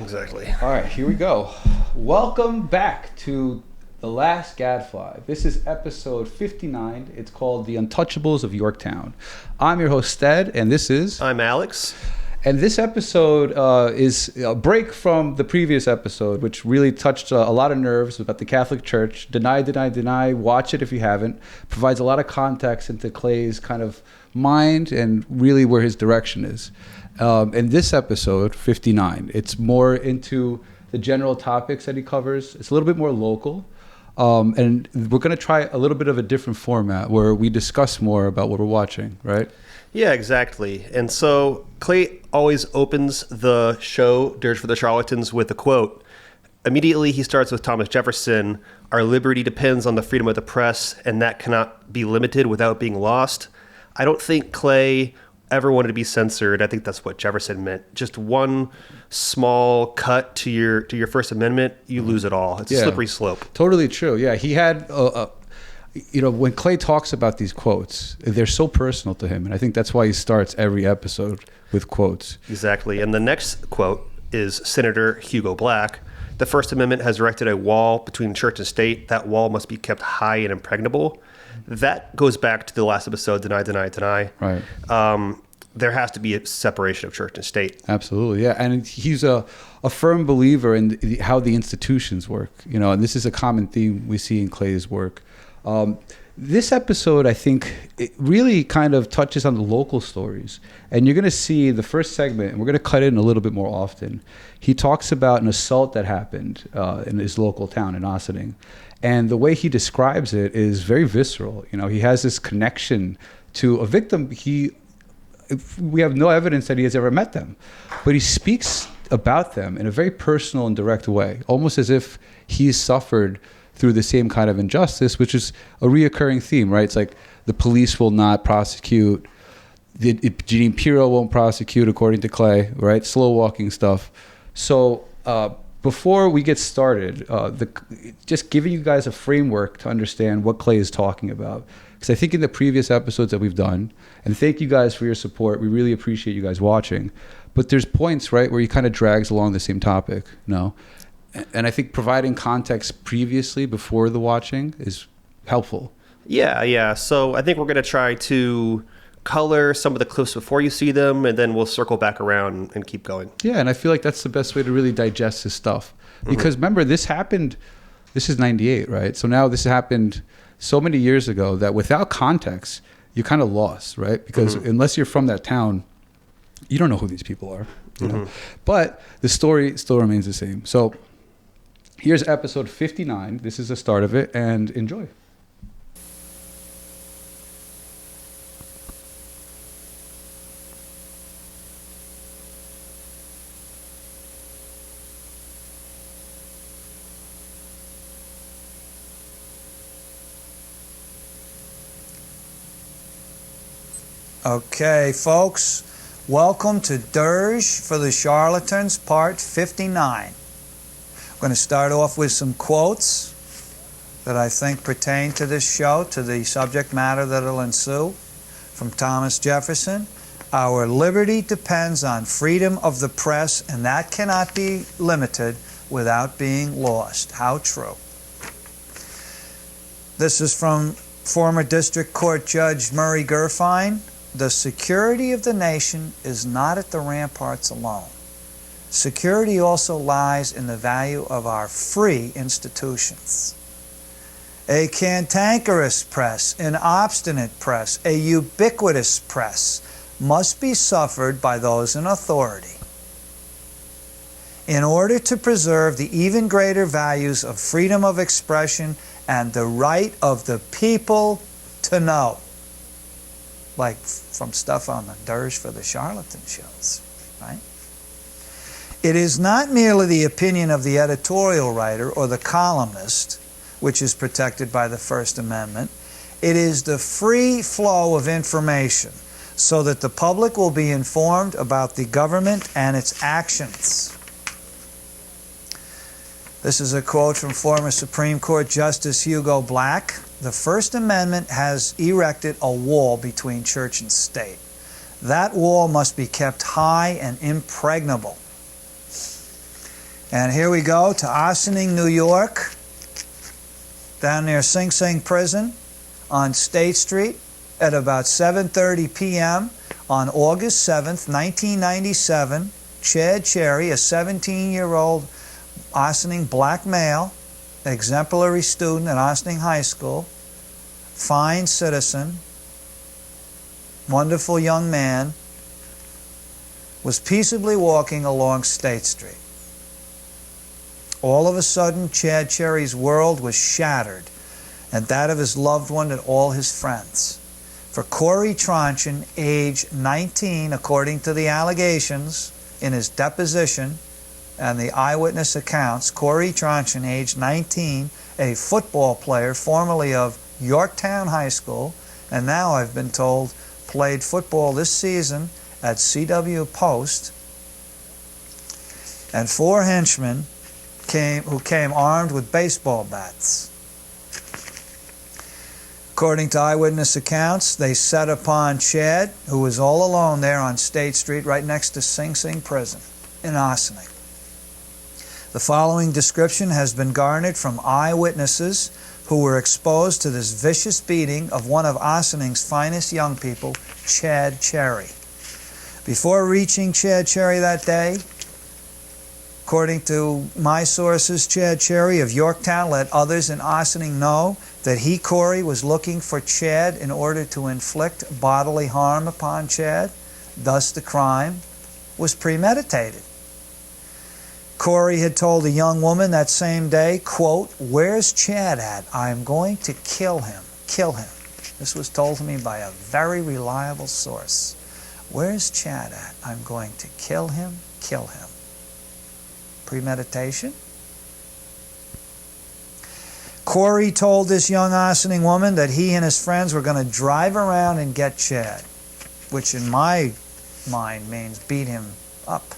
Exactly. All right, here we go. Welcome back to The Last Gadfly. This is episode 59. It's called The Untouchables of Yorktown. I'm your host, Stead, and this is... I'm Alex. And this episode is a break from the previous episode, which really touched a lot of nerves about the Catholic Church. Deny, deny, deny. Watch it if you haven't. Provides a lot of context into Clay's kind of mind and really where his direction is. In this episode, 59, it's more into the general topics that he covers. It's a little bit more local. And we're going to try a little bit of a different format where we discuss more about what we're watching, right? Yeah, exactly. And so Clay always opens the show, Dirge for the Charlatans, with a quote. Immediately, he starts with Thomas Jefferson, "Our liberty depends on the freedom of the press, and that cannot be limited without being lost." I don't think Clay ever wanted to be censored. I think that's what Jefferson meant. Just one small cut to your First Amendment, you lose it all. It's a slippery slope. Totally true. Yeah, he had when Clay talks about these quotes, they're so personal to him, and I think that's why he starts every episode with quotes. Exactly. And the next quote is Senator Hugo Black. "The First Amendment has erected a wall between church and state. That wall must be kept high and impregnable." That goes back to the last episode, Deny, Deny, Deny. Right. There has to be a separation of church and state. Absolutely, yeah. And he's a firm believer in how the institutions work, and this is a common theme we see in Clay's work. This episode, I think, it really kind of touches on the local stories. And you're going to see the first segment, and we're going to cut in a little bit more often. He talks about an assault that happened in his local town in Ossining. And the way he describes it is very visceral. He has this connection to a victim. We have no evidence that he has ever met them, but he speaks about them in a very personal and direct way, almost as if he's suffered through the same kind of injustice, which is a reoccurring theme, right? It's like the police will not prosecute, Jeanine Pirro won't prosecute, according to Clay, right? Slow walking stuff. So before we get started, just giving you guys a framework to understand what Clay is talking about. Because I think in the previous episodes that we've done, and thank you guys for your support, we really appreciate you guys watching, but there's points, right, where he kind of drags along the same topic, And I think providing context previously before the watching is helpful. Yeah. So I think we're going to try to color some of the clips before you see them, and then we'll circle back around and keep going. Yeah, and I feel like that's the best way to really digest his stuff. Because remember, this is 98, right? So now this happened so many years ago that without context, you're kind of lost, right? Because unless you're from that town, you don't know who these people are. You know? But the story still remains the same. So here's episode 59. This is the start of it, and enjoy. Okay, folks, welcome to Dirge for the Charlatans, part 59. I'm going to start off with some quotes that I think pertain to this show, to the subject matter that will ensue, from Thomas Jefferson. "Our liberty depends on freedom of the press, and that cannot be limited without being lost." How true. This is from former District Court Judge Murray Gurfein. "The security of the nation is not at the ramparts alone. Security also lies in the value of our free institutions. A cantankerous press, an obstinate press, a ubiquitous press must be suffered by those in authority. In order to preserve the even greater values of freedom of expression and the right of the people to know." Like from stuff on the Dirge for the Charlatan shows, right? "It is not merely the opinion of the editorial writer or the columnist, which is protected by the First Amendment. It is the free flow of information so that the public will be informed about the government and its actions." This is a quote from former Supreme Court Justice Hugo Black. "The First Amendment has erected a wall between church and state. That wall must be kept high and impregnable." And here we go to Ossining, New York, down near Sing Sing Prison on State Street at about 7:30 p.m. on August 7th, 1997. Chad Cherry, a 17-year-old Ossining black male, exemplary student at Ossining High School, fine citizen, wonderful young man, was peaceably walking along State Street. All of a sudden, Chad Cherry's world was shattered, and that of his loved one and all his friends. For Corey Tronchen, age 19, according to the allegations in his deposition and the eyewitness accounts, Corey Tronchen, age 19, a football player formerly of Yorktown High School, and now I've been told played football this season at CW Post, and 4 henchmen who came armed with baseball bats. According to eyewitness accounts, they set upon Chad, who was all alone there on State Street right next to Sing Sing Prison in Ossining. The following description has been garnered from eyewitnesses who were exposed to this vicious beating of one of Ossining's finest young people, Chad Cherry. Before reaching Chad Cherry that day, according to my sources, Chad Cherry of Yorktown let others in Ossining know that he, Corey, was looking for Chad in order to inflict bodily harm upon Chad. Thus, the crime was premeditated. Corey had told a young woman that same day, quote, "Where's Chad at? I'm going to kill him. Kill him." This was told to me by a very reliable source. Where's Chad at? I'm going to kill him. Kill him. Premeditation. Corey told this young Ossining woman that he and his friends were going to drive around and get Chad, which in my mind means beat him up.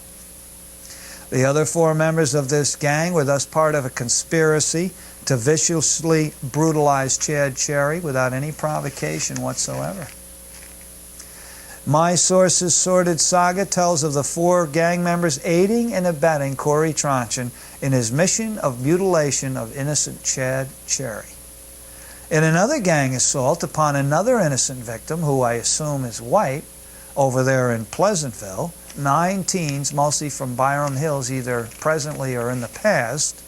The other 4 members of this gang were thus part of a conspiracy to viciously brutalize Chad Cherry without any provocation whatsoever. My source's sordid saga tells of the 4 gang members aiding and abetting Corey Tronchen in his mission of mutilation of innocent Chad Cherry. In another gang assault upon another innocent victim, who I assume is white, over there in Pleasantville, 9 teens, mostly from Byram Hills, either presently or in the past,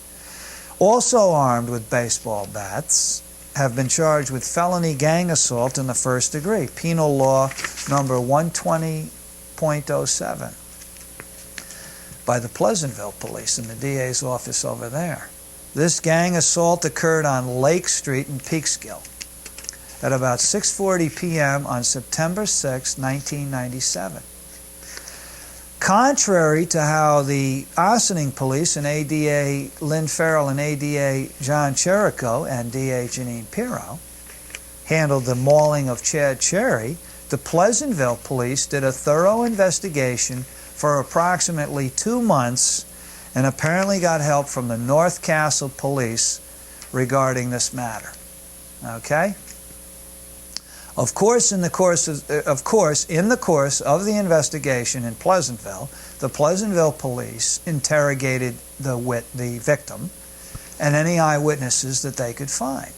also armed with baseball bats, have been charged with felony gang assault in the first degree, Penal Law number 120.07, by the Pleasantville Police in the DA's office over there. This gang assault occurred on Lake Street in Peekskill at about 6:40 p.m. on September 6, 1997. Contrary to how the Ossining Police and ADA Lynn Farrell and ADA John Cherico and DA Janine Pirro handled the mauling of Chad Cherry, the Pleasantville Police did a thorough investigation for approximately 2 months and apparently got help from the North Castle Police regarding this matter. Okay? Of course, in the course of the investigation in Pleasantville, the Pleasantville Police interrogated the victim and any eyewitnesses that they could find.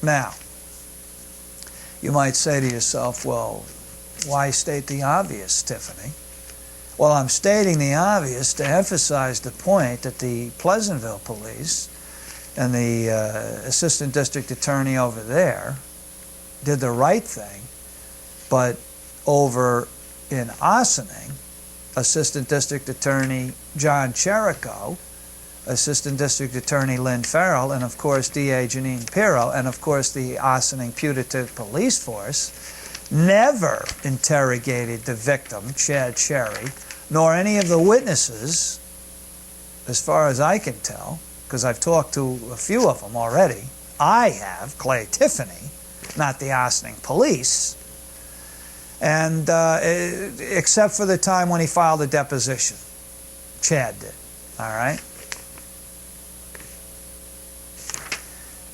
Now, you might say to yourself, well, why state the obvious, Tiffany? Well, I'm stating the obvious to emphasize the point that the Pleasantville Police and the Assistant District Attorney over there did the right thing, but over in Ossining, Assistant District Attorney John Cherico, Assistant District Attorney Lynn Farrell, and of course DA Janine Pirro, and of course the Ossining Putative Police Force, never interrogated the victim, Chad Cherry, nor any of the witnesses, as far as I can tell, because I've talked to a few of them already. I have, Clay Tiffany, not the Ossining Police, and except for the time when he filed a deposition. Chad did, all right?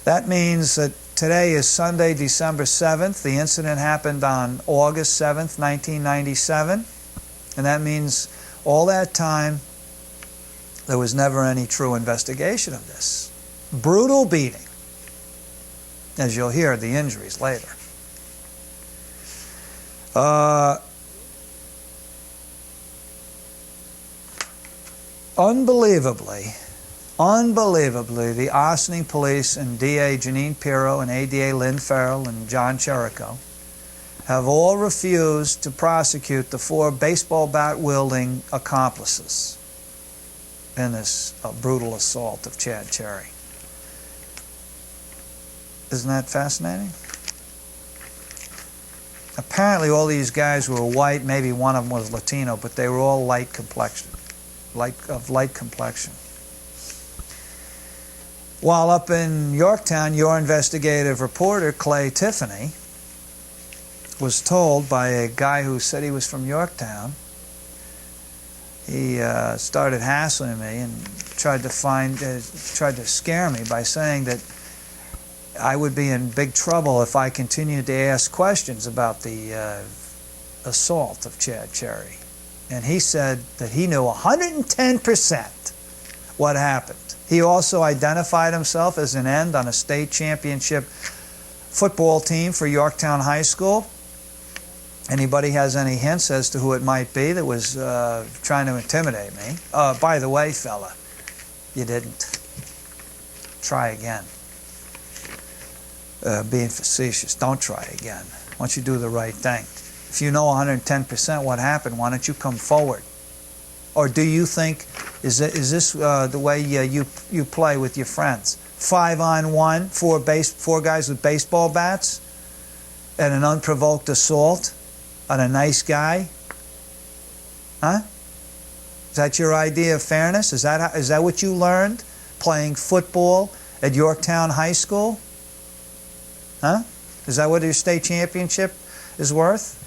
That means that today is Sunday, December 7th. The incident happened on August 7th, 1997, and that means all that time There was never any true investigation of this. Brutal beating, as you'll hear the injuries later. Unbelievably, the Ossining police and DA Janine Pirro and ADA Lynn Farrell and John Cherico have all refused to prosecute the 4 baseball bat-wielding accomplices in this brutal assault of Chad Cherry. Isn't that fascinating? Apparently all these guys were white, maybe one of them was Latino, but they were all light complexion. Of light complexion. While up in Yorktown, your investigative reporter, Clay Tiffany, was told by a guy who said he was from Yorktown. He started hassling me and tried to scare me by saying that I would be in big trouble if I continued to ask questions about the assault of Chad Cherry. And he said that he knew 110% what happened. He also identified himself as an end on a state championship football team for Yorktown High School. Anybody has any hints as to who it might be that was trying to intimidate me? By the way, fella, you didn't. Try again. Being facetious, don't try again. Why don't you do the right thing? If you know 110% what happened, why don't you come forward? Or do you think, is this the way you play with your friends? 5-on-1, 4 guys with baseball bats, and an unprovoked assault on a nice guy? Huh? Is that your idea of fairness? Is that what you learned playing football at Yorktown High School? Huh? Is that what your state championship is worth?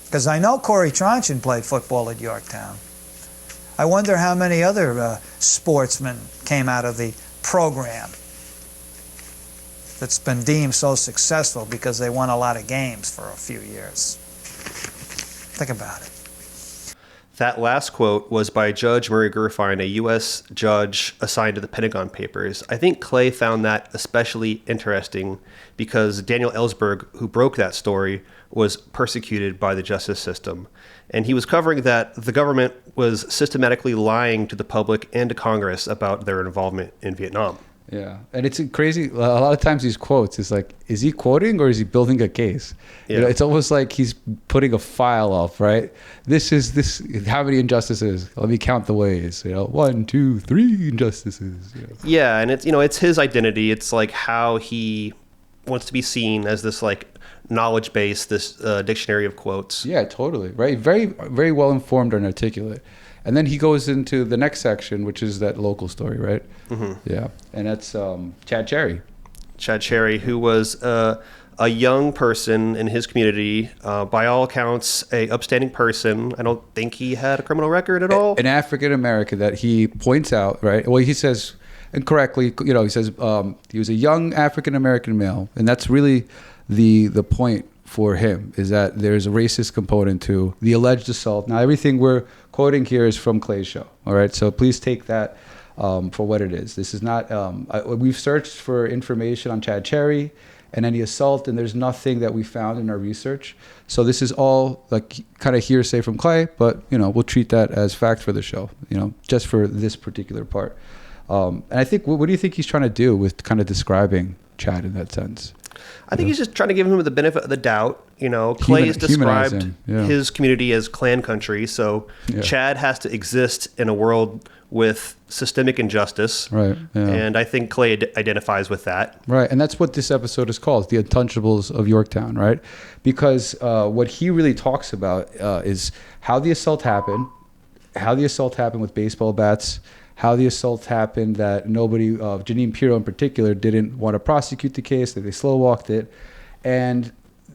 Because I know Corey Tronchin played football at Yorktown. I wonder how many other sportsmen came out of the program that's been deemed so successful because they won a lot of games for a few years. Think about it. That last quote was by Judge Murray Gurfein, a U.S. judge assigned to the Pentagon Papers. I think Clay found that especially interesting because Daniel Ellsberg, who broke that story, was persecuted by the justice system. And he was covering that the government was systematically lying to the public and to Congress about their involvement in Vietnam. Yeah, and it's crazy. A lot of times these quotes, it's like, is he quoting or is he building a case? Yeah. You know, it's almost like he's putting a file up, right? This is how many injustices? Let me count the ways. 1, 2, 3 injustices. Yeah, and it's his identity. It's like how he wants to be seen as this like knowledge base, this dictionary of quotes. Yeah, totally. Right. Very, very well informed and articulate. And then he goes into the next section, which is that local story, right? Mm-hmm. Yeah. And that's Chad Cherry. Chad Cherry, who was a young person in his community, by all accounts, a upstanding person. I don't think he had a criminal record at all. An African American that he points out, right? Well, he says, and correctly, he says he was a young African American male, and that's really the point for him, is that there's a racist component to the alleged assault. Now, everything we're quoting here is from Clay's show, all right? So please take that for what it is. This is not, we've searched for information on Chad Cherry and any assault, and there's nothing that we found in our research. So this is all like kind of hearsay from Clay, but, we'll treat that as fact for the show, just for this particular part. And I think, what do you think he's trying to do with kind of describing Chad in that sense? I think he's just trying to give him the benefit of the doubt. Clay has described his community as clan country, so Chad has to exist in a world with systemic injustice. Right. Yeah. And I think Clay identifies with that. Right. And that's what this episode is called, the Untouchables of Yorktown, right? Because what he really talks about is how the assault happened with baseball bats, how the assault happened, that nobody, Janine Pirro in particular, didn't want to prosecute the case, that they slow walked it. And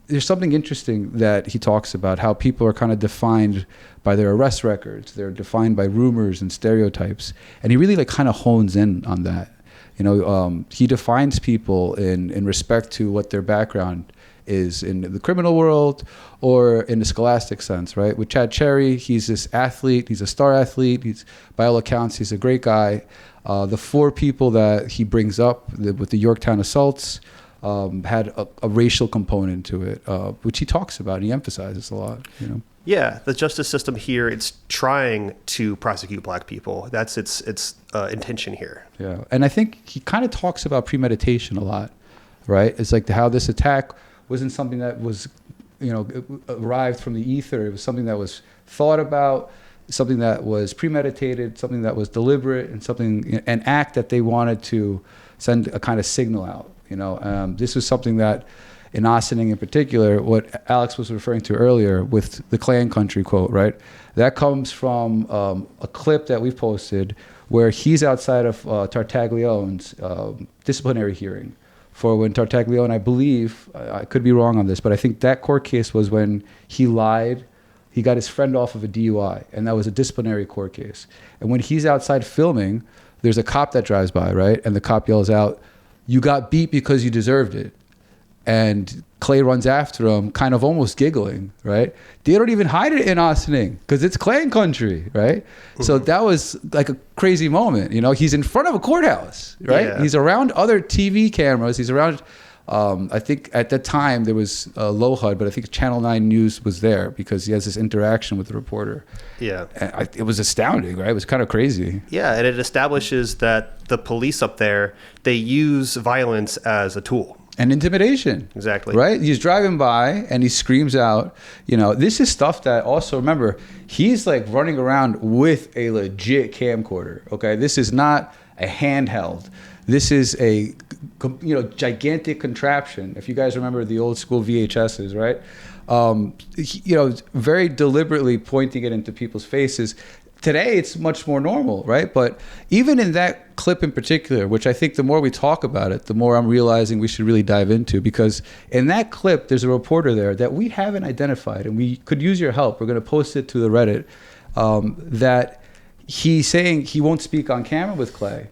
there's something interesting that he talks about, how people are kind of defined by their arrest records. They're defined by rumors and stereotypes. And he really kind of hones in on that. He defines people in respect to what their background is in the criminal world or in the scholastic sense, right? With Chad Cherry, he's this athlete. He's a star athlete. By all accounts, he's a great guy. The 4 people that he brings up with the Yorktown assaults had a racial component to it, which he talks about and he emphasizes a lot, you know. Yeah, the justice system here, it's trying to prosecute black people. That's its intention here. Yeah, and I think he kind of talks about premeditation a lot, right? It's like how this attack wasn't something that was, you know, arrived from the ether. It was something that was thought about, something that was premeditated, something that was deliberate, and an act that they wanted to send a kind of signal out. You know, this was something that, in Ossining in particular, what Alex was referring to earlier with the Clan Country quote, right? That comes from a clip that we've posted where he's outside of Tartaglione's disciplinary hearing for when Tartaglione, I believe, I could be wrong on this, but I think that court case was when he lied. He got his friend off of a DUI, and that was a disciplinary court case. And when he's outside filming, there's a cop that drives by, right? And the cop yells out, "You got beat because you deserved it." And Clay runs after him, kind of almost giggling, right? They don't even hide it in Ossining because it's Clan Country, right? Mm-hmm. So that was like a crazy moment. You know, he's in front of a courthouse, right? Yeah. He's around other TV cameras. He's around, I think at that time there was low HUD, but I think Channel 9 News was there because he has this interaction with the reporter. Yeah. And it was astounding, right? It was kind of crazy. Yeah, and it establishes that the police up there, they use violence as a tool. And intimidation. Exactly. Right? He's driving by and he screams out, you know, this is stuff that also, remember, he's like running around with a legit camcorder, okay? This is not a handheld. This is a, you know, gigantic contraption. If you guys remember the old school VHSs, right? You know, very deliberately pointing it into people's faces. Today, it's much more normal, right? But even in that clip in particular, which I think the more we talk about it, the more I'm realizing we should really dive into, because in that clip, there's a reporter there that we haven't identified, and we could use your help. We're going to post it to the Reddit, that he's saying he won't speak on camera with Clay.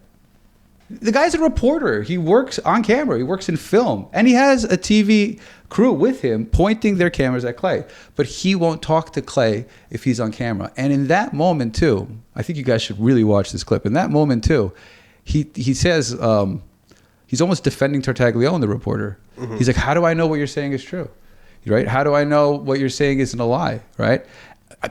The guy's a reporter. He works on camera. He works in film. And he has a TV crew with him pointing their cameras at Clay. But he won't talk to Clay if he's on camera. And in that moment, too, I think you guys should really watch this clip. In that moment, too, he says, he's almost defending Tartaglione, the reporter. Mm-hmm. He's like, how do I know what you're saying is true? Right? How do I know what you're saying isn't a lie? Right?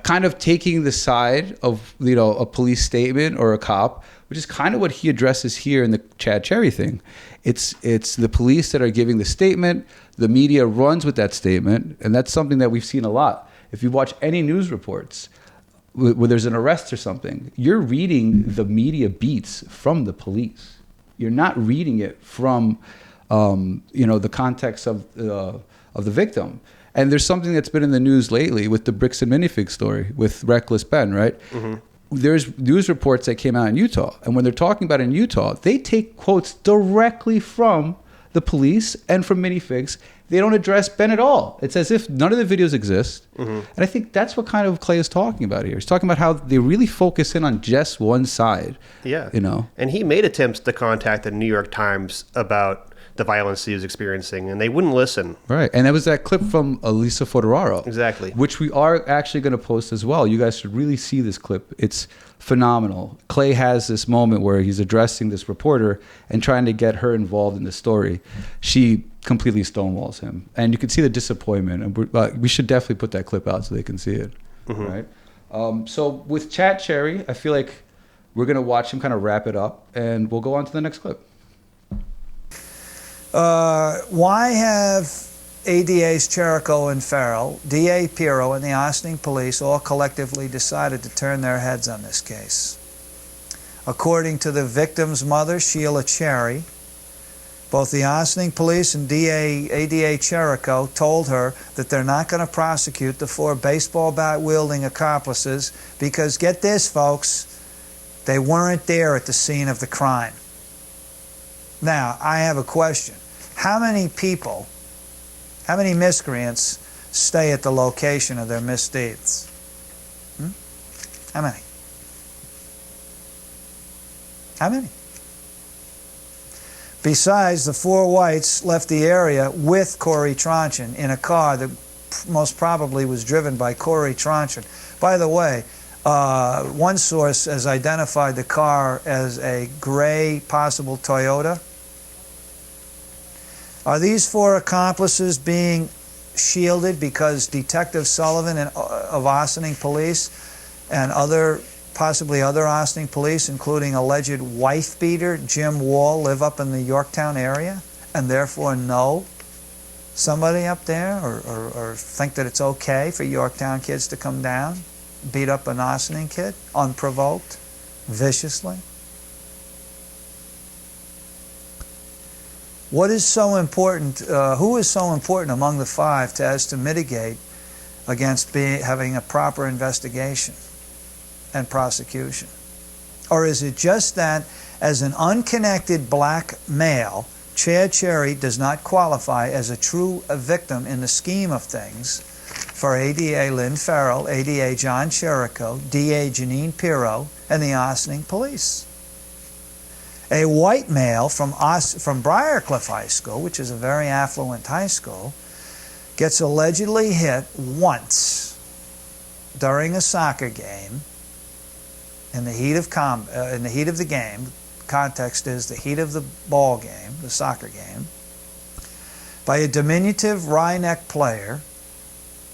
Kind of taking the side of, you know, a police statement or a cop, which is kind of what he addresses here in the Chad Cherry thing. It's the police that are giving the statement. The media runs with that statement, and that's something that we've seen a lot. If you watch any news reports where there's an arrest or something, you're reading the media beats from the police. You're not reading it from, you know, the context of the victim. And there's something that's been in the news lately with the Bricks and Minifig story with Reckless Ben, right? Mm-hmm. There's news reports that came out in Utah. And when they're talking about in Utah, they take quotes directly from the police and from Minifigs. They don't address Ben at all. It's as if none of the videos exist. Mm-hmm. And I think that's what kind of Clay is talking about here. He's talking about how they really focus in on just one side. Yeah. You know? And he made attempts to contact the New York Times about the violence he was experiencing, and they wouldn't listen. Right. And that was that clip from Elisa Foderaro. Exactly. Which we are actually going to post as well. You guys should really see this clip. It's phenomenal. Clay has this moment where he's addressing this reporter and trying to get her involved in the story. She completely stonewalls him. And you can see the disappointment. And we should definitely put that clip out so they can see it. Mm-hmm. Right. So with Chad Cherry, I feel like we're going to watch him kind of wrap it up, and we'll go on to the next clip. Why have ADAs Cherico and Farrell, DA Pirro, and the Ossining Police all collectively decided to turn their heads on this case? According to the victim's mother, Sheila Cherry, both the Ossining Police and ADA Cherico told her that they're not going to prosecute the 4 baseball bat-wielding accomplices because, get this, folks, they weren't there at the scene of the crime. Now, I have a question. How many people, how many miscreants stay at the location of their misdeeds? How many? How many? Besides, the 4 whites left the area with Corey Tronchen in a car that most probably was driven by Corey Tronchen. By the way, one source has identified the car as a gray possible Toyota. Are these 4 accomplices being shielded because Detective Sullivan of Ossining Police and possibly other Ossining Police, including alleged wife beater Jim Wall, live up in the Yorktown area and therefore know somebody up there, or think that it's okay for Yorktown kids to come down, beat up an Ossining kid unprovoked, viciously? What is so important? Who is so important among the 5 as to mitigate against having a proper investigation and prosecution? Or is it just that as an unconnected black male, Chad Cherry does not qualify as a true victim in the scheme of things for ADA Lynn Farrell, ADA John Cherico, DA Janine Pirro, and the Ossining Police? A white male from Briarcliff High School, which is a very affluent high school, gets allegedly hit once during a soccer game in the heat of the game. Context is the heat of the ball game, the soccer game, by a diminutive wry-neck player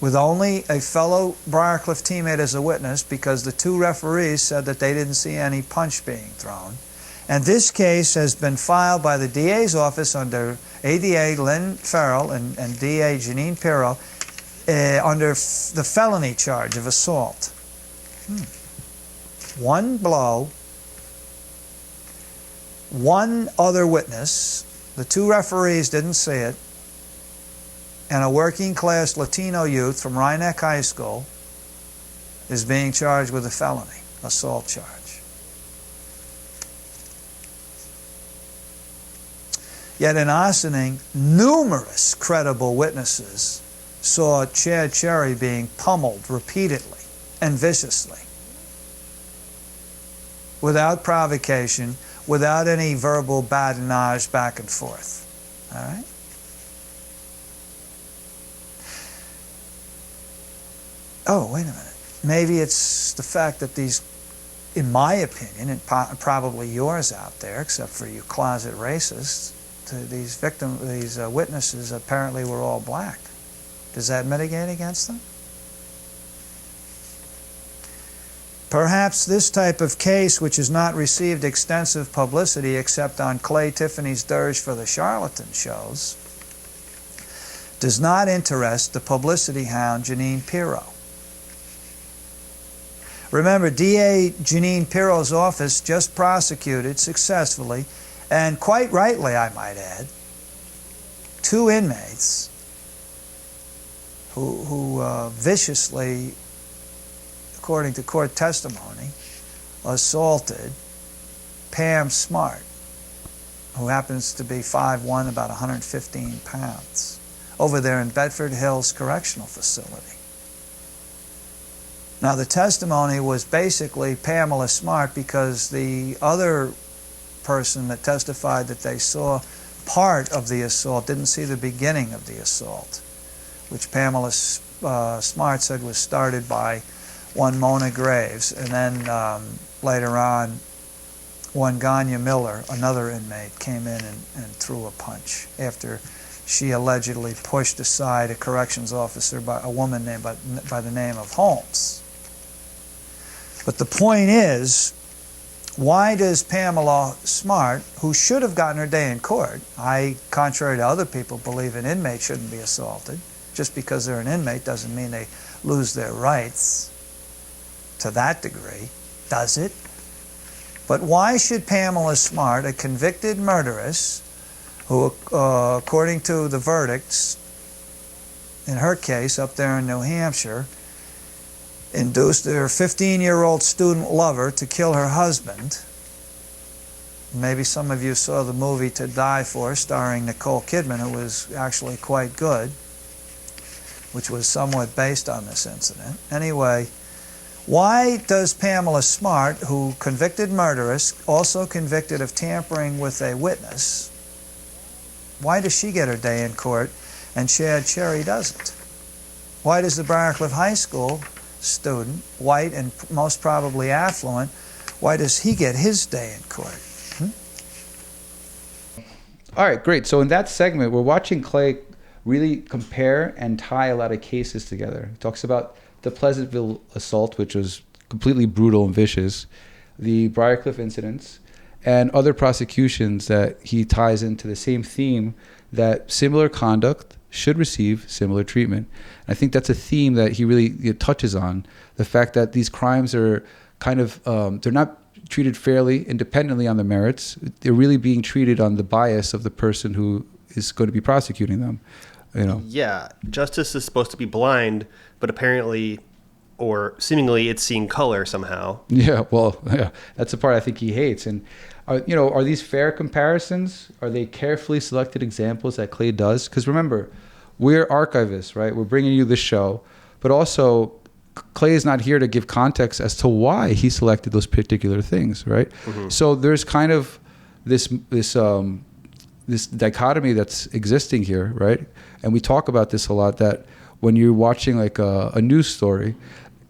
with only a fellow Briarcliff teammate as a witness, because the 2 referees said that they didn't see any punch being thrown. And this case has been filed by the DA's office under ADA Lynn Farrell and DA Janine Pirro under the felony charge of assault. One blow, 1 other witness, the 2 referees didn't see it, and a working-class Latino youth from Rhinebeck High School is being charged with a felony assault charge. Yet in Ossining, numerous credible witnesses saw Chad Cherry being pummeled repeatedly and viciously, without provocation, without any verbal badinage back and forth. All right? Oh, wait a minute. Maybe it's the fact that these, in my opinion, and probably yours out there, except for you closet racists, these witnesses apparently were all black. Does that mitigate against them? Perhaps this type of case, which has not received extensive publicity except on Clay Tiffany's Dirge for the Charlatan shows, does not interest the publicity hound Janine Pirro. Remember, DA Janine Pirro's office just prosecuted successfully, and quite rightly, I might add, 2 inmates who viciously, according to court testimony, assaulted Pam Smart, who happens to be 5'1", about 115 pounds, over there in Bedford Hills Correctional Facility. Now, the testimony was basically Pamela Smart, because the other person that testified that they saw part of the assault didn't see the beginning of the assault, which Pamela Smart said was started by one Mona Graves, and then later on, one Ganya Miller, another inmate, came in and threw a punch after she allegedly pushed aside a corrections officer, by a woman named by the name of Holmes. But the point is, why does Pamela Smart, who should have gotten her day in court, contrary to other people, believe an inmate shouldn't be assaulted. Just because they're an inmate doesn't mean they lose their rights to that degree, does it? But why should Pamela Smart, a convicted murderess, who, according to the verdicts in her case up there in New Hampshire, induced her 15-year-old student lover to kill her husband. Maybe some of you saw the movie To Die For, starring Nicole Kidman, who was actually quite good, which was somewhat based on this incident. Anyway, why does Pamela Smart, who convicted murderess, also convicted of tampering with a witness, Why does she get her day in court and Chad Cherry doesn't? Why does the Briarcliff High School student, white and most probably affluent, why does he get his day in court? All right, great. So in that segment, we're watching Clay really compare and tie a lot of cases together. He talks about the Pleasantville assault, which was completely brutal and vicious, the Briarcliff incidents, and other prosecutions that he ties into the same theme that similar conduct should receive similar treatment. And I think that's a theme that he really touches on, the fact that these crimes are kind of, they're not treated fairly, independently on the merits. They're really being treated on the bias of the person who is going to be prosecuting them. You know? Yeah, justice is supposed to be blind, but apparently, or seemingly, it's seeing color somehow. Yeah, well, yeah, that's the part I think he hates. And are these fair comparisons? Are they carefully selected examples that Clay does? Because remember, we're archivists, right? We're bringing you this show, but also Clay is not here to give context as to why he selected those particular things, right? Mm-hmm. So there's kind of this dichotomy that's existing here, right? And we talk about this a lot, that when you're watching like a news story,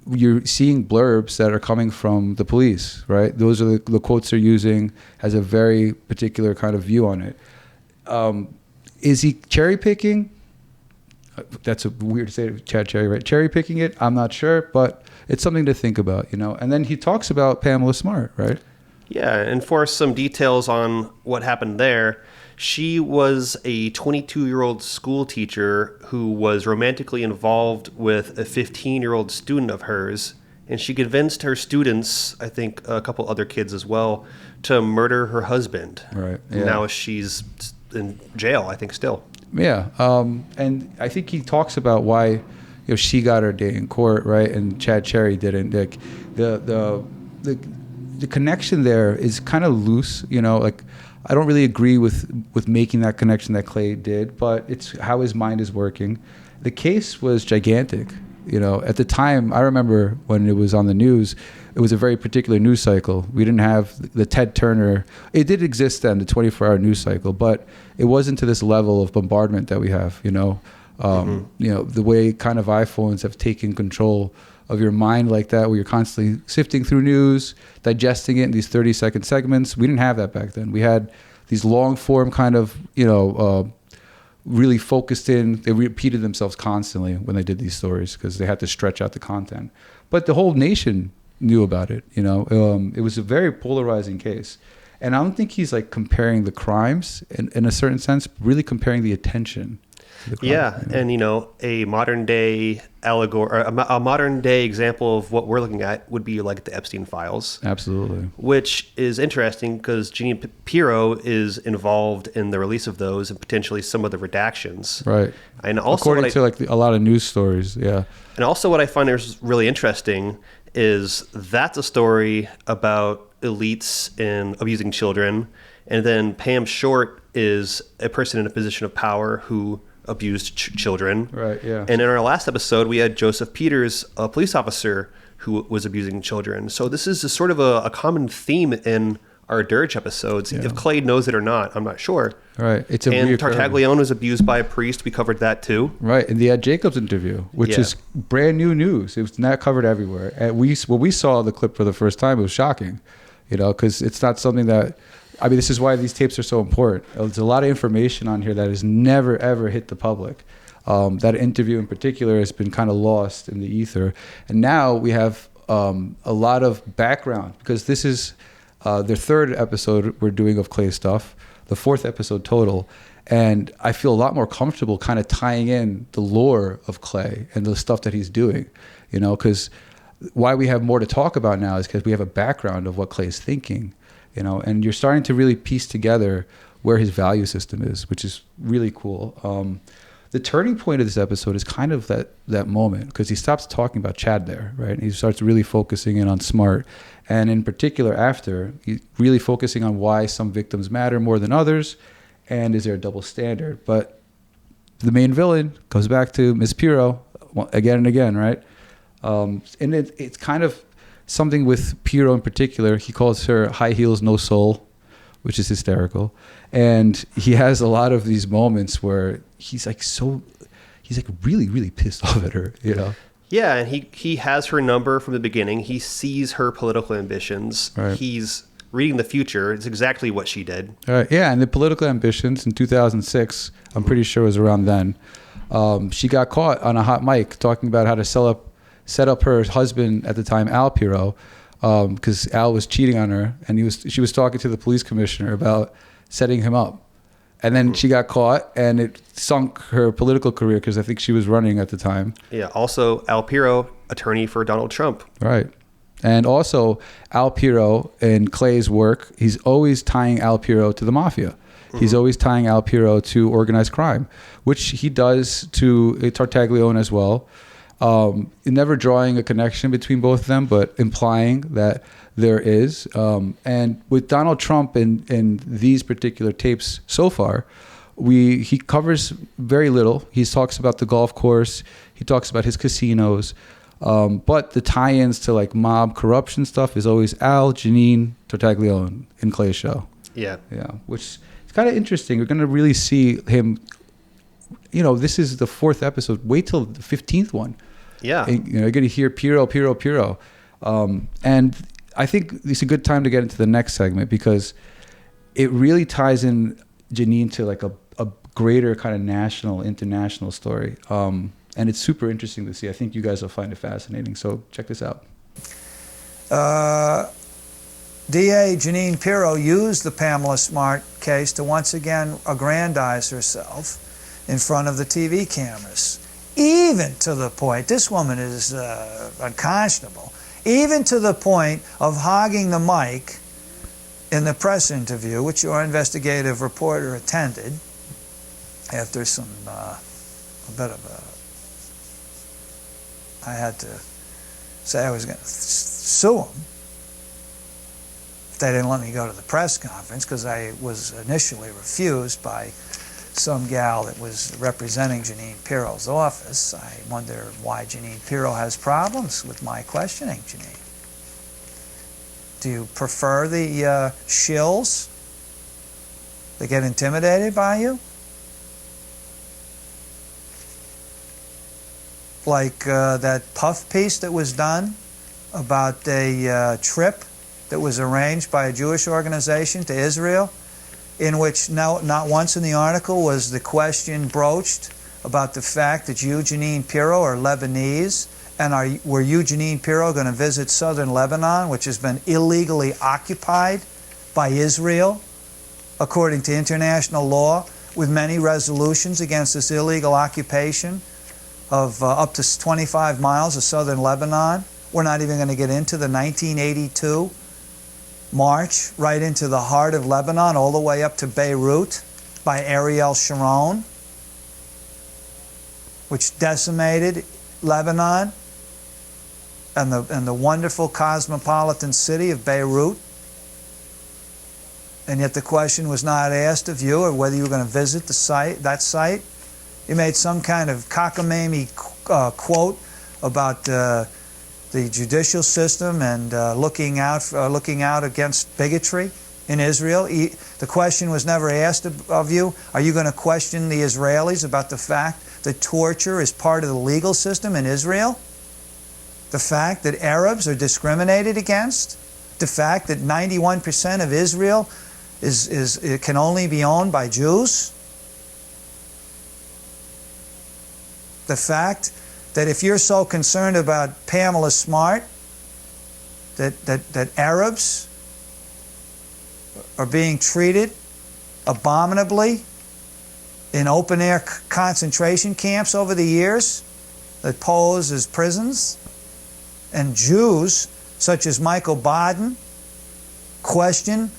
you're seeing blurbs that are coming from the police, right? Those are the quotes they're using, has a very particular kind of view on it. Is he cherry picking? That's a weird to say, Chad Cherry, right? Cherry picking it? I'm not sure, but it's something to think about, And then he talks about Pamela Smart, right? Yeah, and for some details on what happened there, she was a 22-year-old school teacher who was romantically involved with a 15-year-old student of hers, and she convinced her students, I think a couple other kids as well, to murder her husband. Right. Yeah. Now she's in jail, I think, still. Yeah, and I think he talks about why she got her day in court, right, and Chad Cherry didn't. Like the connection there is kind of loose, Like I don't really agree with making that connection that Clay did, but it's how his mind is working. The case was gigantic, At the time, I remember when it was on the news, it was a very particular news cycle. We didn't have the Ted Turner. It did exist then, the 24-hour news cycle, but it wasn't to this level of bombardment that we have, the way kind of iPhones have taken control of your mind like that, where you're constantly sifting through news, digesting it in these 30-second segments. We didn't have that back then. We had these long-form kind of, really focused in. They repeated themselves constantly when they did these stories because they had to stretch out the content. But the whole nation knew about it. It was a very polarizing case. And I don't think he's like comparing the crimes in a certain sense, really comparing the attention. Yeah, and a modern day allegory, or a modern day example of what we're looking at would be like the Epstein files. Absolutely. Which is interesting because Jeannie Pirro is involved in the release of those and potentially some of the redactions. Right. And also, according to like a lot of news stories, yeah. And also, what I find is really interesting is that's a story about elites in abusing children, and then Pam Short is a person in a position of power who abused children. Right, yeah. And in our last episode, we had Joseph Peters, a police officer who was abusing children. So this is a sort of a common theme in our Dirge episodes. Yeah. If Clay knows it or not, I'm not sure. Right. It's and Tartaglione was abused by a priest. We covered that too. Right. In the Ed Jacobs interview, which is brand new news. It was not covered everywhere. And when we saw the clip for the first time, it was shocking, because it's not something that, this is why these tapes are so important. There's a lot of information on here that has never, ever hit the public. That interview in particular has been kind of lost in the ether. And now we have a lot of background, because this is their third episode we're doing of Clay stuff, the fourth episode total. And I feel a lot more comfortable kind of tying in the lore of Clay and the stuff that he's doing, because why we have more to talk about now is because we have a background of what Clay's thinking. And you're starting to really piece together where his value system is, which is really cool. The turning point of this episode is kind of that moment, because he stops talking about Chad there, right? And he starts really focusing in on Smart. And in particular after, he's really focusing on why some victims matter more than others, and is there a double standard? But the main villain goes back to Miss Pirro again and again, right? And it's kind of something with Pirro in particular. He calls her high heels, no soul, which is hysterical. And he has a lot of these moments where he's like really, really pissed off at her, you know? Yeah, and he has her number from the beginning. He sees her political ambitions. Right. He's reading the future. It's exactly what she did. Yeah, and the political ambitions in 2006, I'm pretty sure it was around then. She got caught on a hot mic talking about how to set up her husband at the time, Al Piro, because Al was cheating on her, and she was talking to the police commissioner about setting him up. And then she got caught, and it sunk her political career because I think she was running at the time. Yeah. Also, Al Piro, attorney for Donald Trump. Right. And also, Al Piro in Clay's work, he's always tying Al Piro to the mafia. Mm-hmm. He's always tying Al Piro to organized crime, which he does to Tartaglione as well. Never drawing a connection between both of them, but implying that there is. And with Donald Trump in these particular tapes so far, he covers very little. He talks about the golf course. He talks about his casinos. But the tie-ins to like mob corruption stuff is always Al, Janine, Tartaglione in Clay's show. Yeah. Yeah, which is kind of interesting. We're going to really see him. You know, this is the 4th episode. Wait till the 15th one. Yeah. And, you're going to hear Piro. And I think it's a good time to get into the next segment because it really ties in Janine to like a greater kind of national, international story. And it's super interesting to see. I think you guys will find it fascinating. So check this out. DA Janine Pirro used the Pamela Smart case to once again aggrandize herself in front of the TV cameras. Even to the point, this woman is unconscionable, even to the point of hogging the mic in the press interview, which your investigative reporter attended after a bit of I had to say I was going to sue them if they didn't let me go to the press conference, because I was initially refused by some gal that was representing Janine Pirro's office. I wonder why Janine Pirro has problems with my questioning Janine. Do you prefer the shills that get intimidated by you? Like that puff piece that was done about a trip that was arranged by a Jewish organization to Israel, in which not once in the article was the question broached about the fact that you, Janine Pirro, are Lebanese, and were you, Janine Pirro, going to visit southern Lebanon, which has been illegally occupied by Israel, according to international law, with many resolutions against this illegal occupation of up to 25 miles of southern Lebanon. We're not even going to get into the 1982 march right into the heart of Lebanon, all the way up to Beirut by Ariel Sharon, which decimated Lebanon and the wonderful cosmopolitan city of Beirut. And yet the question was not asked of you or whether you were going to visit that site. You made some kind of cockamamie quote about the judicial system and looking out against bigotry in Israel. The question was never asked of you, are you going to question the Israelis about the fact that torture is part of the legal system in Israel? The fact that Arabs are discriminated against? The fact that 91% of Israel can only be owned by Jews? The fact that if you're so concerned about Pamela Smart, that Arabs are being treated abominably in open-air concentration camps over the years that pose as prisons, and Jews such as Michael Baden question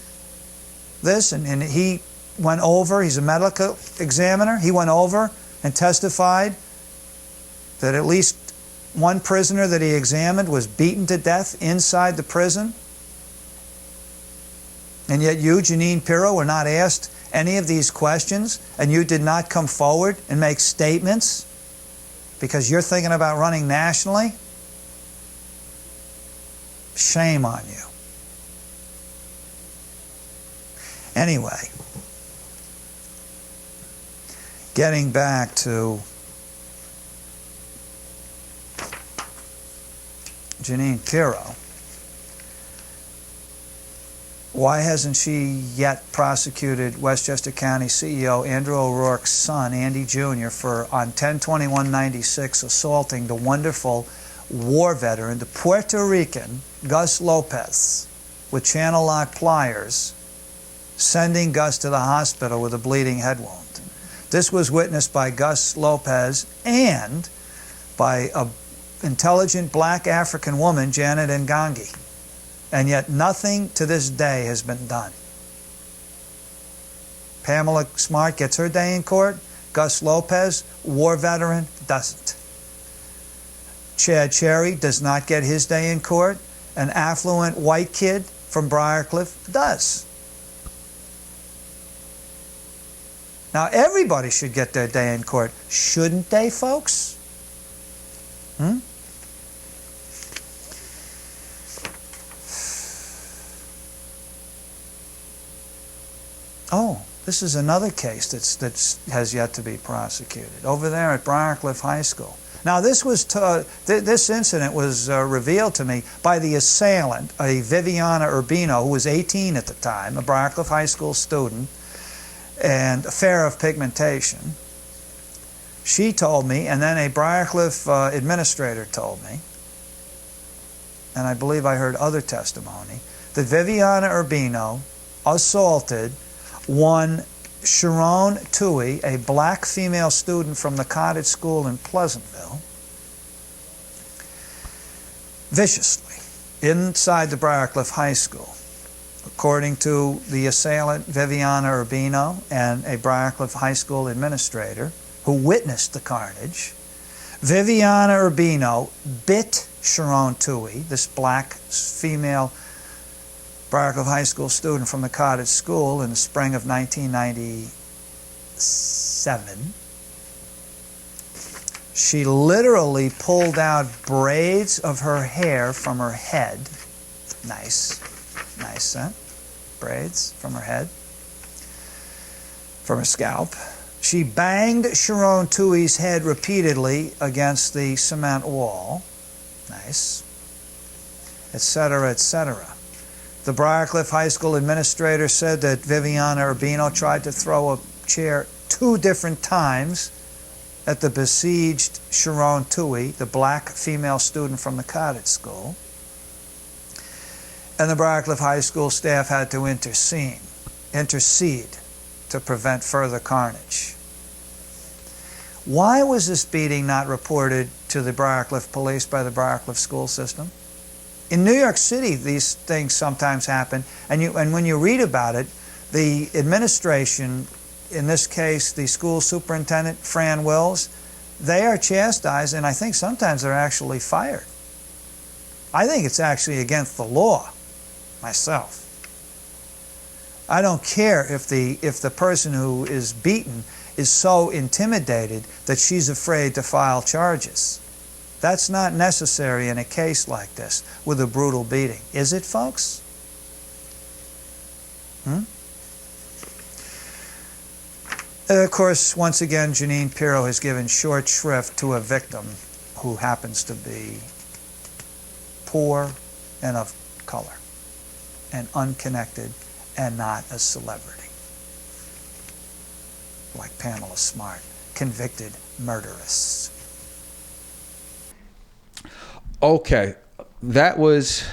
this, and he went over, he's a medical examiner, he went over and testified that at least one prisoner that he examined was beaten to death inside the prison. And yet you, Janine Pirro, were not asked any of these questions, and you did not come forward and make statements because you're thinking about running nationally? Shame on you. Anyway, getting back to Jeanine Pirro, why hasn't she yet prosecuted Westchester County CEO Andrew O'Rourke's son, Andy Jr., for, on 10/21/96, assaulting the wonderful war veteran, the Puerto Rican Gus Lopez, with channel lock pliers, sending Gus to the hospital with a bleeding head wound? This was witnessed by Gus Lopez and by a intelligent black African woman, Janet Ngangi. And yet nothing to this day has been done. Pamela Smart gets her day in court. Gus Lopez, war veteran, doesn't. Chad Cherry does not get his day in court. An affluent white kid from Briarcliff does. Now everybody should get their day in court, shouldn't they, folks? Oh, this is another case that has yet to be prosecuted over there at Briarcliff High School. Now, this incident was revealed to me by the assailant, a Viviana Urbino, who was 18 at the time, a Briarcliff High School student, and fair of pigmentation. She told me, and then a Briarcliff administrator told me, and I believe I heard other testimony, that Viviana Urbino assaulted one Sharon Toohey, a black female student from the Cottage School in Pleasantville, viciously inside the Briarcliff High School. According to the assailant, Viviana Urbino, and a Briarcliff High School administrator who witnessed the carnage, Viviana Urbino bit Sharon Toohey, this black female Briarcliff High School student from the Cottage School, in the spring of 1997. She literally pulled out braids of her hair from her head. Nice, huh? Braids from her head, from her scalp. She banged Sharon Toohey's head repeatedly against the cement wall. Nice. Etc., etc. The Briarcliff High School administrator said that Viviana Urbino tried to throw a chair 2 different times at the besieged Sharon Toohey, the black female student from the Cottage School. And the Briarcliff High School staff had to intercede to prevent further carnage. Why was this beating not reported to the Briarcliff police by the Briarcliff school system? In New York City, these things sometimes happen, and when you read about it, the administration, in this case, the school superintendent, Fran Wills, they are chastised, and I think sometimes they're actually fired. I think it's actually against the law, myself. I don't care if the person who is beaten is so intimidated that she's afraid to file charges. That's not necessary in a case like this with a brutal beating. Is it, folks? Of course, once again, Jeanine Pirro has given short shrift to a victim who happens to be poor and of color and unconnected and not a celebrity, like Pamela Smart, convicted murderess. Okay, that was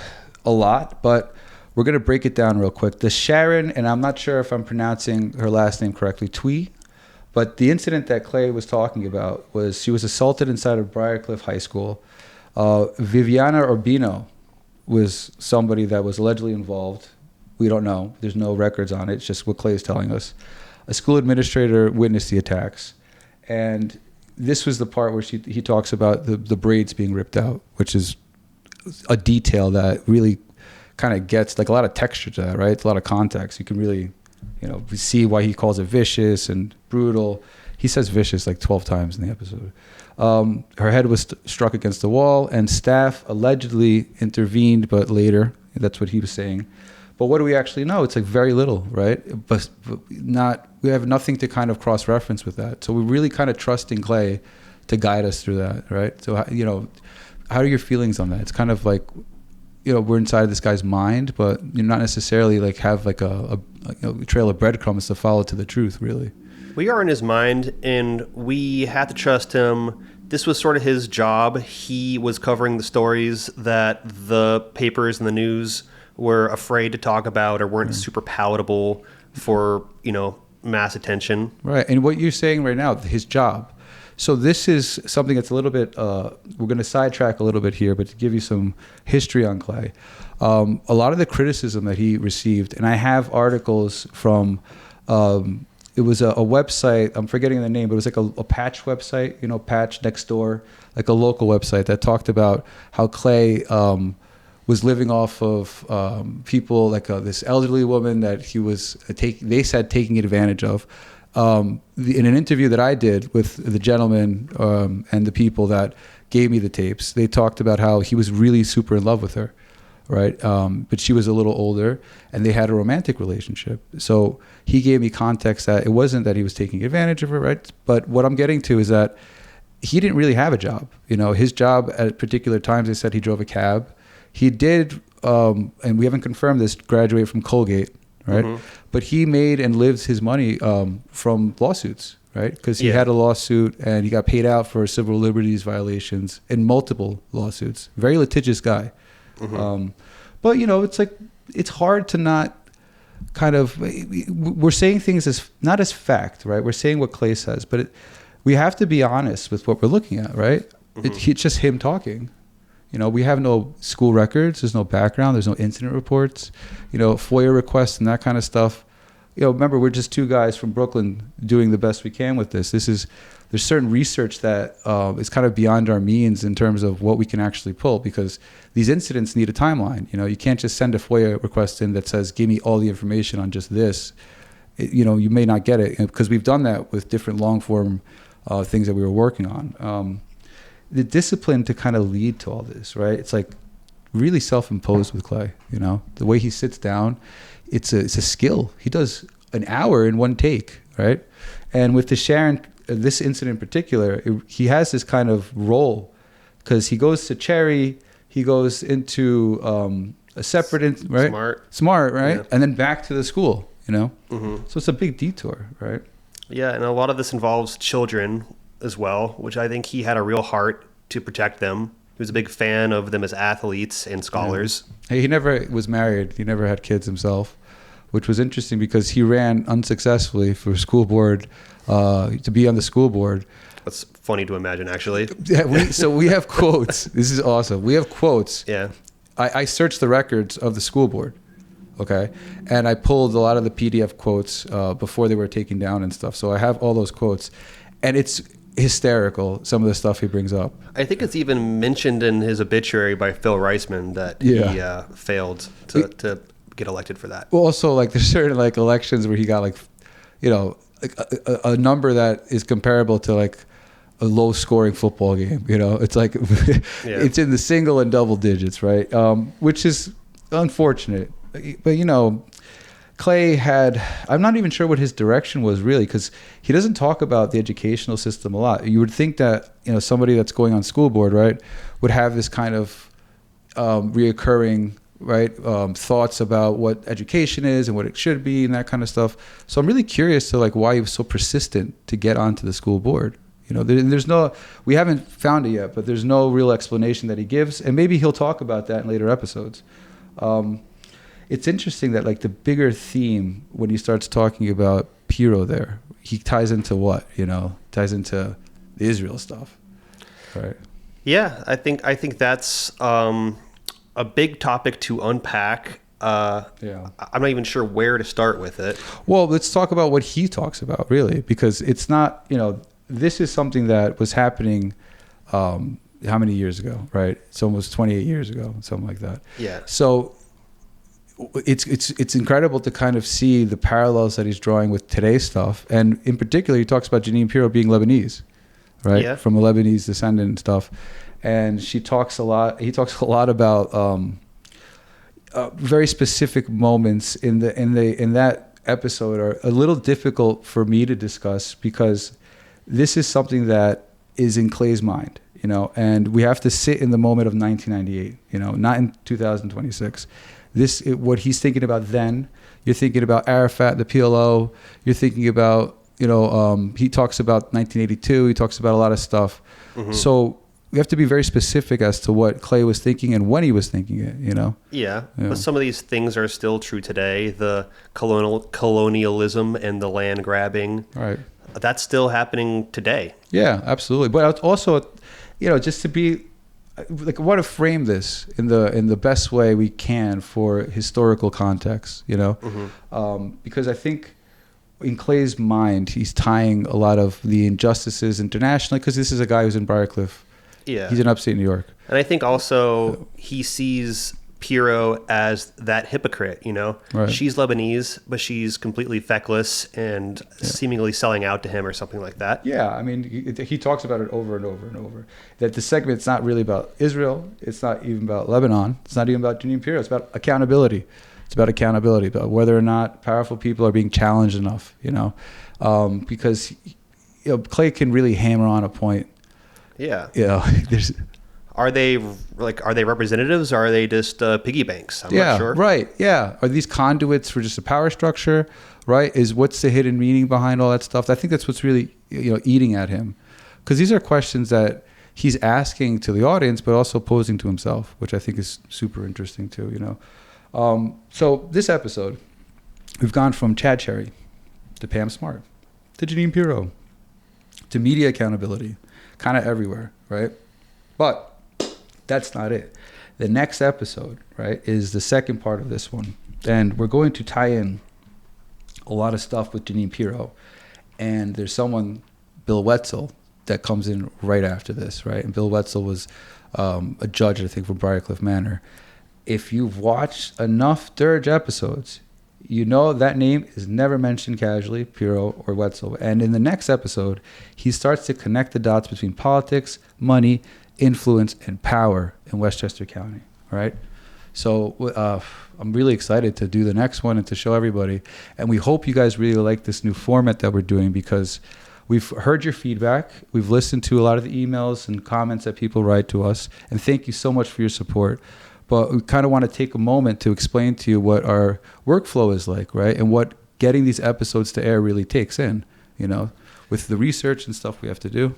a lot, but we're going to break it down real quick. The Sharon, and I'm not sure if I'm pronouncing her last name correctly, Twee, but the incident that Clay was talking about was she was assaulted inside of Briarcliff High School. Viviana Urbino was somebody that was allegedly involved. We don't know. There's no records on it. It's just what Clay is telling us. A school administrator witnessed the attacks, and this was the part where he talks about the braids being ripped out, which is a detail that really kind of gets like a lot of texture to that, right? It's a lot of context. You can really, see why he calls it vicious and brutal. He says vicious like 12 times in the episode. Her head was struck against the wall, and staff allegedly intervened, but later, that's what he was saying. But what do we actually know? It's like very little, right? But not, we have nothing to kind of cross-reference with that. So we're really kind of trusting Clay to guide us through that, right? So, you know, how are your feelings on that? It's kind of like, you know, we're inside this guy's mind, but you're not necessarily like have like a trail of breadcrumbs to follow to the truth, really. We are in his mind, and we have to trust him. This was sort of his job. He was covering the stories that the papers and the news were afraid to talk about or weren't super palatable for, you know, mass attention. Right. And what you're saying right now, his job. So this is something that's a little bit, we're going to sidetrack a little bit here, but to give you some history on Clay. A lot of the criticism that he received, and I have articles from, it was a website, I'm forgetting the name, but it was like a patch website, you know, Patch Next Door, like a local website that talked about how Clay was living off of people, like this elderly woman that he was, they said, taking advantage of. In an interview that I did with the gentleman and the people that gave me the tapes, they talked about how he was really super in love with her, right? But she was a little older, and they had a romantic relationship. So he gave me context that it wasn't that he was taking advantage of her, right? But what I'm getting to is that he didn't really have a job. You know, his job at particular times, they said he drove a cab. He did, and we haven't confirmed this, graduate from Colgate, right? Mm-hmm. But he made and lives his money from lawsuits, right? Because he had a lawsuit and he got paid out for civil liberties violations in multiple lawsuits. Very litigious guy. Mm-hmm. But, you know, it's like, it's hard to not kind of, we're saying things as, not as fact, right? We're saying what Clay says, but we have to be honest with what we're looking at, right? Mm-hmm. It's just him talking. You know, we have no school records. There's no background. There's no incident reports. You know, FOIA requests and that kind of stuff. You know, remember, we're just two guys from Brooklyn doing the best we can with this. There's certain research that is kind of beyond our means in terms of what we can actually pull, because these incidents need a timeline. You know, you can't just send a FOIA request in that says, give me all the information on just this. You know, you may not get it, because we've done that with different long form things that we were working on. The discipline to kind of lead to all this, right? It's like really self-imposed with Clay, you know, the way he sits down, it's a skill. He does an hour in one take, right? And with the Sharon, this incident in particular, he has this kind of role, because he goes to Cherry, he goes into a separate, right? Smart, right? Yeah. And then back to the school, you know? Mm-hmm. So it's a big detour, right? Yeah, and a lot of this involves children as well, which I think he had a real heart to protect them. He was a big fan of them as athletes and scholars. Yeah. Hey, he never was married. He never had kids himself, which was interesting because he ran unsuccessfully for school board, to be on the school board. That's funny to imagine, actually. Yeah, so we have quotes. This is awesome. We have quotes. Yeah. I searched the records of the school board, okay? And I pulled a lot of the PDF quotes before they were taken down and stuff. So I have all those quotes. And it's hysterical, some of the stuff he brings up. I think it's even mentioned in his obituary by Phil Reisman that he failed to get elected for that. Well, also, like, there's certain like elections where he got like, you know, like a number that is comparable to like a low scoring football game. You know, it's like it's in the single and double digits, right? Which is unfortunate. But, you know, Clay had, I'm not even sure what his direction was really, because he doesn't talk about the educational system a lot. You would think that, you know, somebody that's going on school board, right, would have this kind of reoccurring, right, thoughts about what education is and what it should be and that kind of stuff. So I'm really curious to like why he was so persistent to get onto the school board. You know, there's no, we haven't found it yet, but there's no real explanation that he gives, and maybe he'll talk about that in later episodes. It's interesting that like the bigger theme when he starts talking about Piro there, he ties into what, you know, ties into the Israel stuff, right? Yeah, I think that's a big topic to unpack. I'm not even sure where to start with it. Well, let's talk about what he talks about, really, because it's not, you know, this is something that was happening how many years ago, right? It's almost 28 years ago, something like that. Yeah. So it's incredible to kind of see the parallels that he's drawing with today's stuff. And in particular, he talks about Jeanine Pirro being Lebanese, right? Yeah. From a Lebanese descendant and stuff. And he talks a lot about very specific moments in that episode are a little difficult for me to discuss because this is something that is in Clay's mind, you know, and we have to sit in the moment of 1998, you know, not in 2026. What he's thinking about then, you're thinking about Arafat, the PLO, you're thinking about, you know, he talks about 1982, he talks about a lot of stuff. Mm-hmm. So we have to be very specific as to what Clay was thinking and when he was thinking it, you know? Yeah, but some of these things are still true today. The colonialism and the land grabbing. Right. That's still happening today. Yeah, absolutely. But also, you know, just to be, like, I want to frame this in the best way we can for historical context, you know? Mm-hmm. Because I think in Clay's mind, he's tying a lot of the injustices internationally, because this is a guy who's in Briarcliff. Yeah. He's in upstate New York. And I think also he sees Piero as that hypocrite, you know? Right. She's Lebanese, but she's completely feckless and seemingly selling out to him or something like that. Yeah, I mean, he talks about it over and over and over. That the segment's not really about Israel. It's not even about Lebanon. It's not even about Jeanine Pirro. It's about accountability. It's about accountability, about whether or not powerful people are being challenged enough, you know? Because, you know, Clay can really hammer on a point. Yeah. You know, Are they representatives or are they just piggy banks? I'm not sure. Right. Yeah. Are these conduits for just a power structure? Right. What's the hidden meaning behind all that stuff? I think that's what's really, you know, eating at him, because these are questions that he's asking to the audience, but also posing to himself, which I think is super interesting too. You know. So this episode, we've gone from Chad Cherry to Pam Smart to Jeanine Pirro to media accountability, kind of everywhere. Right. But that's not it. The next episode, right, is the second part of this one. And we're going to tie in a lot of stuff with Jeanine Pirro. And there's someone, Bill Wetzel, that comes in right after this, right? And Bill Wetzel was a judge, I think, for Briarcliff Manor. If you've watched enough Dirge episodes, you know that name is never mentioned casually, Pirro or Wetzel. And in the next episode, he starts to connect the dots between politics, money, influence, and power in Westchester County. All right. So I'm really excited to do the next one and to show everybody. And we hope you guys really like this new format that we're doing, because we've heard your feedback. We've listened to a lot of the emails and comments that people write to us. And thank you so much for your support. But we kind of want to take a moment to explain to you what our workflow is like, right? And what getting these episodes to air really takes in, you know, with the research and stuff we have to do.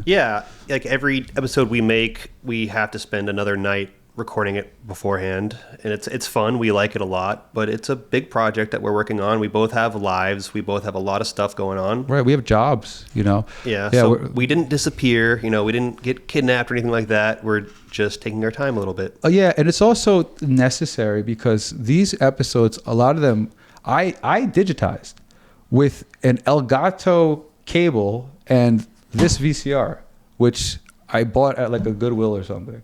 Yeah, like every episode we make, we have to spend another night recording it beforehand, and it's fun. We like it a lot, but it's a big project that we're working on. We both have lives. We both have a lot of stuff going on. Right, we have jobs, you know. Yeah, so we didn't disappear. You know, we didn't get kidnapped or anything like that. We're just taking our time a little bit. Oh yeah, and it's also necessary because these episodes, a lot of them, I digitized with an Elgato cable and this VCR, which I bought at like a Goodwill or something.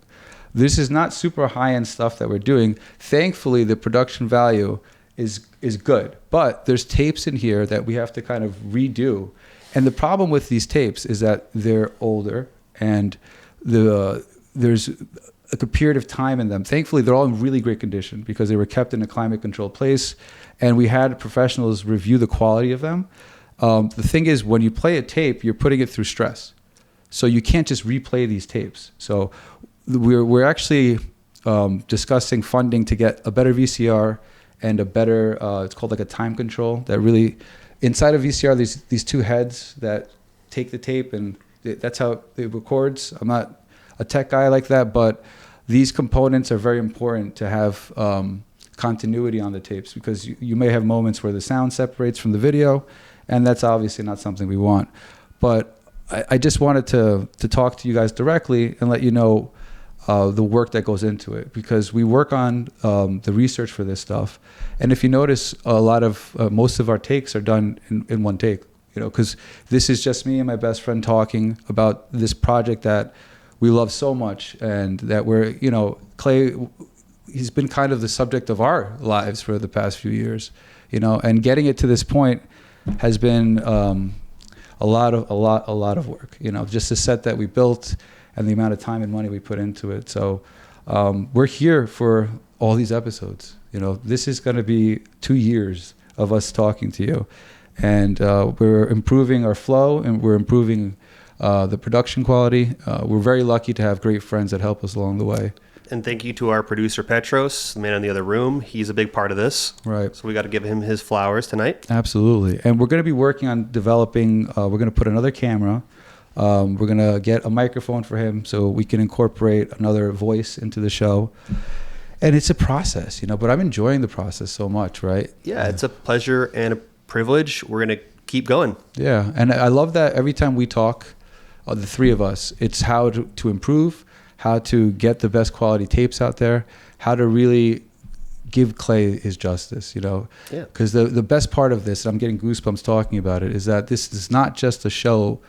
This is not super high-end stuff that we're doing. Thankfully, the production value is good, but there's tapes in here that we have to kind of redo. And the problem with these tapes is that they're older, and there's a period of time in them. Thankfully, they're all in really great condition because they were kept in a climate-controlled place, and we had professionals review the quality of them. The thing is, when you play a tape, you're putting it through stress. So you can't just replay these tapes. So we're actually discussing funding to get a better VCR and a better, it's called like a time control, that really, inside of VCR, these two heads that take the tape, and that's how it records. I'm not a tech guy like that, but these components are very important to have continuity on the tapes, because you may have moments where the sound separates from the video, and that's obviously not something we want. But I just wanted to talk to you guys directly and let you know the work that goes into it, because we work on the research for this stuff. And if you notice, a lot of most of our takes are done in one take, you know, because this is just me and my best friend talking about this project that we love so much, and that we're, you know, Clay, he's been kind of the subject of our lives for the past few years, you know, and getting it to this point has been a lot of work, you know, just the set that we built and the amount of time and money we put into it. So we're here for all these episodes. You know, this is going to be 2 years of us talking to you, and we're improving our flow, and we're improving the production quality. We're very lucky to have great friends that help us along the way. And thank you to our producer, Petros, the man in the other room. He's a big part of this. Right. So we got to give him his flowers tonight. Absolutely. And we're going to be working on developing, we're going to put another camera. We're going to get a microphone for him so we can incorporate another voice into the show. And it's a process, you know, but I'm enjoying the process so much, right? Yeah, it's a pleasure and a privilege. We're going to keep going. Yeah. And I love that every time we talk, the three of us, it's how to improve, how to get the best quality tapes out there, how to really give Clay his justice, you know? Yeah. Because the best part of this, and I'm getting goosebumps talking about it, is that this is not just a show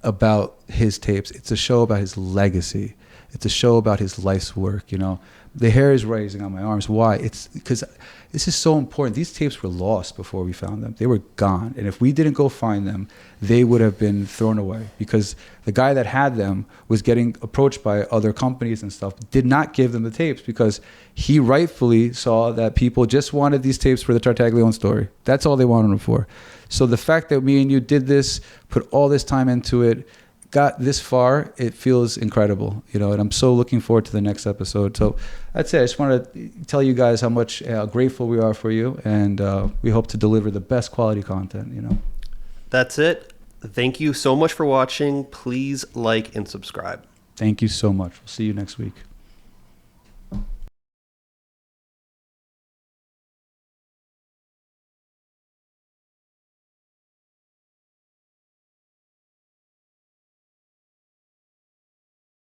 about his tapes. It's a show about his legacy. It's a show about his life's work, you know? The hair is rising on my arms. Why? It's because this is so important. These tapes were lost before we found them. They were gone. And if we didn't go find them, they would have been thrown away, because the guy that had them was getting approached by other companies and stuff, did not give them the tapes because he rightfully saw that people just wanted these tapes for the Tartaglione story. That's all they wanted them for. So the fact that me and you did this, put all this time into it, got this far, it feels incredible, you know, and I'm so looking forward to the next episode. So that's it. I just want to tell you guys how much grateful we are for you, and we hope to deliver the best quality content, you know. That's it. Thank you so much for watching. Please like and subscribe. Thank you so much. We'll see you next week.